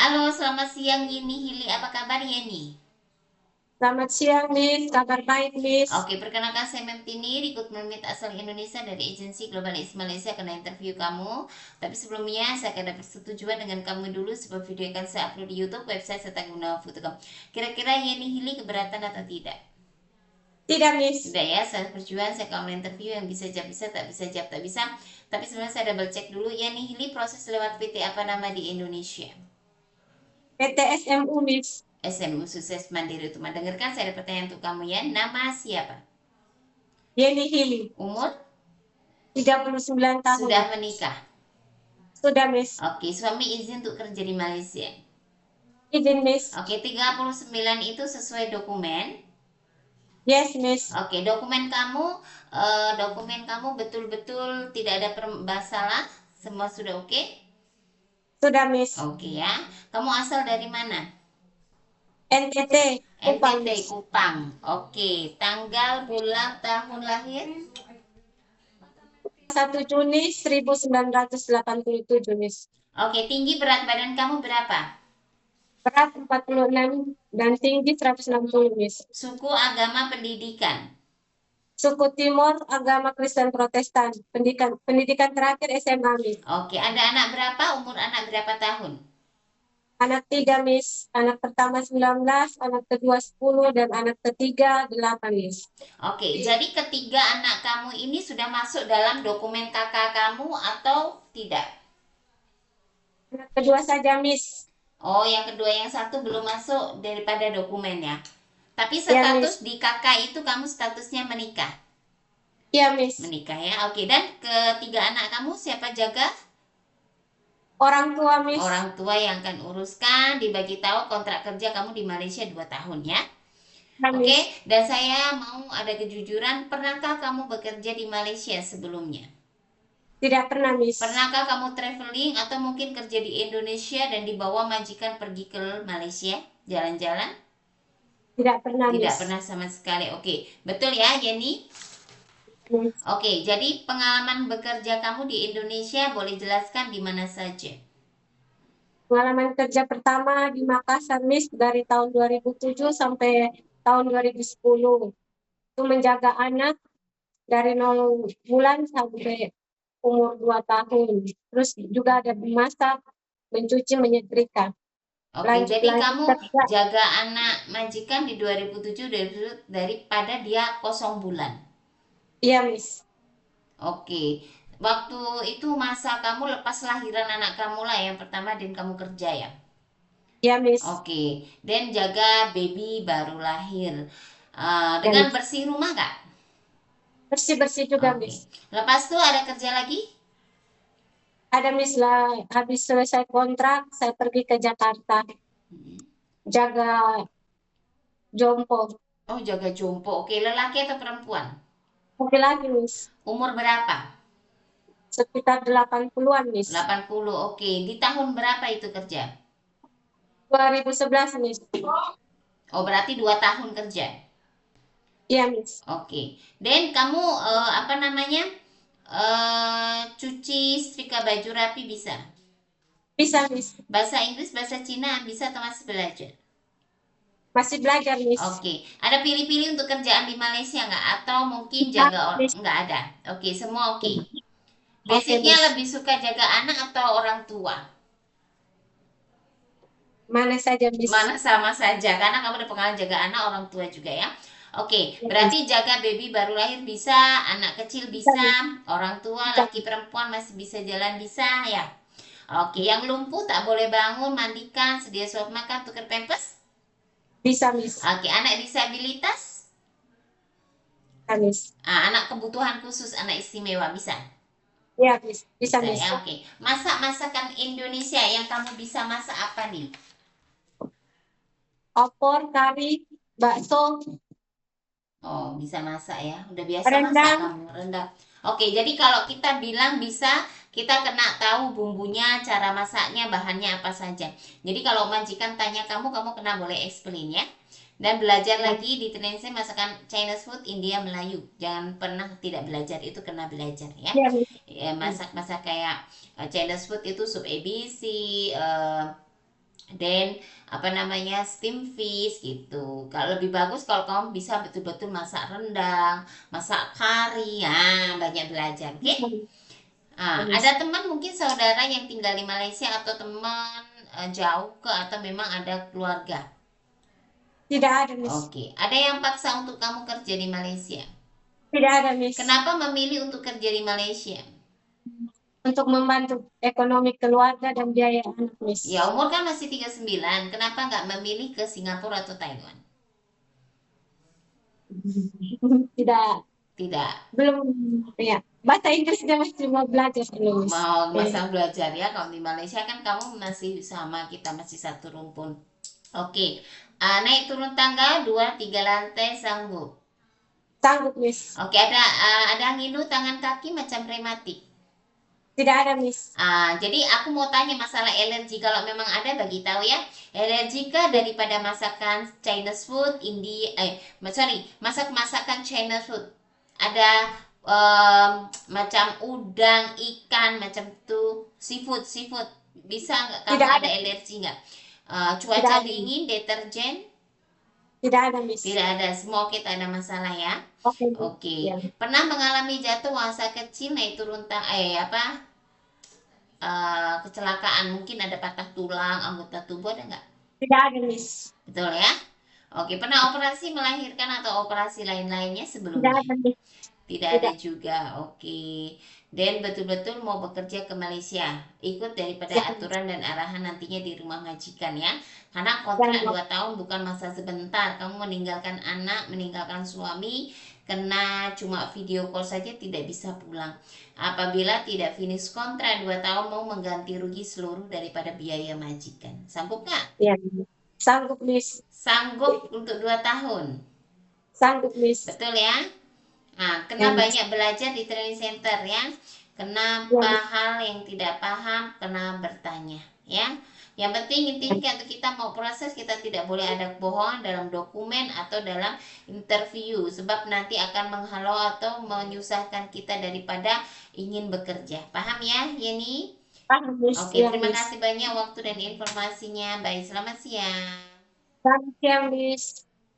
Halo, selamat siang Yeni Hili. Apa kabar Yeni? Selamat siang, Miss. Kabar baik, Miss. Oke, perkenalkan saya Memtini, recruitment meet asal Indonesia dari agensi Globalis Malaysia kena interview kamu. Tapi sebelumnya saya akan dapat persetujuan dengan kamu dulu sebab video akan saya upload di YouTube, website serta guna foto kamu. Kira-kira Yeni Hili keberatan atau tidak? Tidak, Miss. Tidak ya, saya perjuangan saya kamu interview yang bisa jawab bisa, tak bisa jawab tak bisa. Tapi sebenarnya saya double check dulu. Yeni Hili proses lewat PT apa nama di Indonesia? PTSMU, Miss. SMU Sukses Mandiri Utama. Dengarkan saya ada pertanyaan untuk kamu ya. Nama siapa? Yeni Hili, Umur? 39 tahun. Sudah menikah? Sudah, Miss. Oke, suami izin untuk kerja di Malaysia. Izin, Miss. Oke, 39 itu sesuai dokumen. Yes, Miss. Oke, dokumen kamu betul-betul tidak ada masalah. Semua sudah oke? Sudah, Miss. Oke ya. Kamu asal dari mana? NTT, Kupang, NTT Miss. Kupang. Oke, tanggal, bulan, tahun lahir? 1 Juni 1987, Miss. Oke, tinggi berat badan kamu berapa? Berat 46 dan tinggi 160, Miss. Suku, agama, pendidikan. Suku Timur, agama Kristen Protestan. Pendidikan terakhir SMA, Miss. Oke, ada anak berapa? Umur anak berapa tahun? Anak tiga, Miss. Anak pertama 19, anak kedua 10, dan anak ketiga 8, Miss. Oke, jadi ketiga anak kamu ini sudah masuk dalam dokumen kakak kamu atau tidak? Anak kedua saja, Miss. Oh, yang kedua yang satu belum masuk daripada dokumennya. Tapi Ya, status Miss. di kakak itu kamu statusnya menikah. Ya, Miss. Menikah ya. Oke, dan ketiga anak kamu siapa jaga? Orang tua, Miss. Orang tua yang akan uruskan, dibagi tahu kontrak kerja kamu di Malaysia 2 tahun ya. Ya, Oke, Miss. dan saya mau ada kejujuran, pernahkah kamu bekerja di Malaysia sebelumnya? Tidak pernah, Miss. Pernahkah kamu traveling atau mungkin kerja di Indonesia dan dibawa majikan pergi ke Malaysia jalan-jalan? Tidak pernah, Tidak Miss. pernah sama sekali. Oke, betul ya, Yeni? Miss. Oke, jadi pengalaman bekerja kamu di Indonesia boleh jelaskan di mana saja? Pengalaman kerja pertama di Makassar, Miss, dari tahun 2007 sampai tahun 2010. Itu menjaga anak dari 0 bulan sampai umur 2 tahun. Terus juga ada memasak, mencuci, menyetrika. Oke, Lanjut jadi lagi kamu kerja. jaga anak majikan di 2007 daripada dia 0 bulan. Iya, Miss. Oke, waktu itu masa kamu lepas lahiran anak kamu lah yang pertama dan kamu kerja ya? Iya, Miss. Oke, dan jaga baby baru lahir. Ya, Dengan Miss. bersih rumah kak? Bersih-bersih juga, Oke. Miss. Lepas itu ada kerja lagi? Ada, Miss, lah. Habis selesai kontrak, saya pergi ke Jakarta. Jaga jompo. Oh, jaga jompo. Oke, lelaki atau perempuan? Laki-laki, Miss. Umur berapa? Sekitar 80-an, Miss. 80. Oke, di tahun berapa itu kerja? 2011, Miss. Oh, berarti 2 tahun kerja. Iya, Miss. Oke. Dan kamu apa namanya? Cuci setrika baju rapi bisa? Bisa, Miss. Bahasa Inggris, bahasa Cina bisa atau masih belajar? Masih belajar, Miss. Oke, ada pilih-pilih untuk kerjaan di Malaysia nggak? Atau mungkin Ah, jaga orang? Miss. Nggak ada. Oke, semua oke. Oke, Basicnya Miss. lebih suka jaga anak atau orang tua? Mana saja, Miss. Mana sama saja, karena kamu ada pengalaman jaga anak, orang tua juga ya. Oke, Ya, Miss. berarti jaga baby baru lahir bisa, anak kecil Bisa, bisa, Miss. orang tua, Bisa, laki perempuan masih bisa jalan bisa ya. Oke, yang lumpuh tak boleh bangun, mandikan, sedia suap makan, tukar pampers. bisa, Miss. Oke, anak disabilitas, Bisa, Miss. anak kebutuhan khusus, anak istimewa bisa. Ya, Miss. Bisa, Bisa ya, Miss. oke. Masak masakan Indonesia yang kamu bisa masak apa nih? Opor, kari, bakso, Oh, bisa masak ya. Udah biasa masak rendang. kamu, rendang. Oke, jadi kalau kita bilang bisa, kita kena tahu bumbunya, cara masaknya, bahannya apa saja. Jadi kalau majikan tanya kamu, kamu kena boleh explain ya. Dan belajar Ya, lagi di Trinity masakan Chinese food, India, Melayu. Jangan pernah tidak belajar, itu kena belajar ya. ya, Miss. Ya, masak-masak kayak Chinese food itu sup ABC, dan apa namanya steam fish gitu. Kalau lebih bagus kalau kamu bisa betul-betul masak rendang, masak kari, ya banyak belajar, oke? Miss. Ada teman mungkin saudara yang tinggal di Malaysia atau teman jauh ke atau memang ada keluarga? Tidak ada, Miss. Oke, ada yang paksa untuk kamu kerja di Malaysia. Tidak ada, Miss. Kenapa memilih untuk kerja di Malaysia? Untuk membantu ekonomi keluarga dan biaya anak, Miss. Ya, umur kan masih 39. Kenapa nggak memilih ke Singapura atau Taiwan? Tidak, Tidak. belum ya. Bahasa Inggrisnya masih mau belajar dulu, Miss. Mau Eh, masa belajar ya. Kalau di Malaysia kan kamu masih sama, kita masih satu rumpun. Oke. Naik turun tangga 2 3 lantai sanggup. Sanggup, Miss. Oke, ada ngilu tangan kaki macam rematik. Tidak ada, Miss. Jadi aku mau tanya masalah alergi. Kalau memang ada, bagi tahu ya. Alergi kah daripada masakan Chinese food, masakan Chinese food. Ada macam udang, ikan, macam tuh seafood, seafood. Bisa nggak kamu Tidak ada ada. alergi nggak? Tidak Cuaca ada, Miss. dingin, deterjen, Tidak ada, Miss. tidak ada. Semua kita ada masalah ya. Oke, Miss. Oke. Ya. Pernah mengalami jatuh masa kecil naik turun kecelakaan, mungkin ada patah tulang anggota tubuh, ada nggak? Tidak ada, Miss. Betul ya. Oke, pernah operasi melahirkan atau operasi lain-lainnya Tidak sebelumnya? ada, Miss. Tidak ada Tidak. juga. Oke. Dan betul-betul mau bekerja ke Malaysia, ikut daripada Ya, Miss. aturan dan arahan nantinya di rumah majikan ya. Karena Ya, kontrak Miss. 2 tahun bukan masa sebentar. Kamu meninggalkan anak, meninggalkan suami, kena cuma video call saja tidak bisa pulang. Apabila tidak finish kontrak 2 tahun, mau mengganti rugi seluruh daripada biaya majikan. Sanggup nggak? Ya, Miss. Sanggup, Miss. Sanggup untuk 2 tahun. Sanggup, Miss. Betul ya? Ya, Kena Miss. banyak belajar di training center ya. Kena Ya, Miss. hal yang tidak paham, kena bertanya ya. Yang penting intinya untuk kita mau proses, kita tidak boleh ada kebohongan dalam dokumen atau dalam interview, sebab nanti akan menghalau atau menyusahkan kita daripada ingin bekerja. Paham ya, Yeni? Paham, Miss. Oke, Ya, terima Miss. kasih banyak waktu dan informasinya. Baik, selamat siang. Selamat siang, Miss.